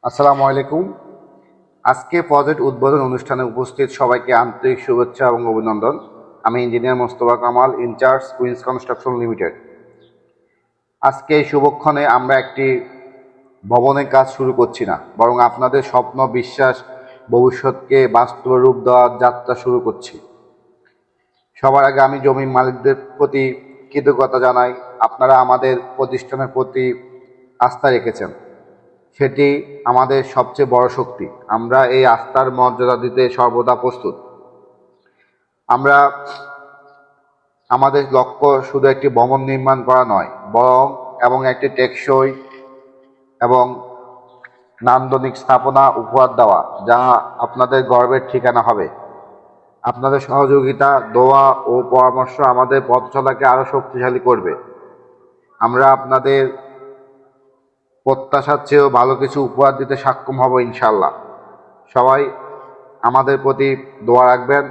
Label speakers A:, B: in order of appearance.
A: আসসালামু আলাইকুম। আজকে প্রজেক্ট উদ্বোধন অনুষ্ঠানে উপস্থিত সবাইকে আন্তরিক শুভেচ্ছা এবং অভিনন্দন। আমি engineer Mostafa Kamal, in charge Queens construction limited. আজকে এই শুভক্ষণে আমরা একটি ভবনের কাজ শুরু করছি না, বরং আপনাদের স্বপ্ন, বিশ্বাস, ভবিষ্যৎকে বাস্তবে রূপ দেওয়ার যাত্রা শুরু করছি। সবার আগে আমি জমির মালিকদের প্রতি কৃতজ্ঞতা জানাই। আপনারা আমাদের প্রতিষ্ঠানের প্রতি আস্থা রেখেছেন, সেটি আমাদের সবচেয়ে বড় শক্তি। আমরা এই আস্থার মর্যাদা দিতে সর্বদা প্রস্তুত। আমরা আমাদের লক্ষ্য শুধু একটি ভবন নির্মাণ করা নয়, এবং একটি টেকসই এবং নান্দনিক স্থাপনা উপহার দেওয়া, যা আপনাদের গর্বের ঠিকানা হবে। আপনাদের সহযোগিতা, দোয়া ও পরামর্শ আমাদের পথ চলাকে আরও শক্তিশালী করবে। আমরা আপনাদের প্রত্যাশার চেয়েও ভালো কিছু উপহার দিতে সক্ষম হব ইনশাল্লাহ। সবাই আমাদের প্রতি দোয়া রাখবেন।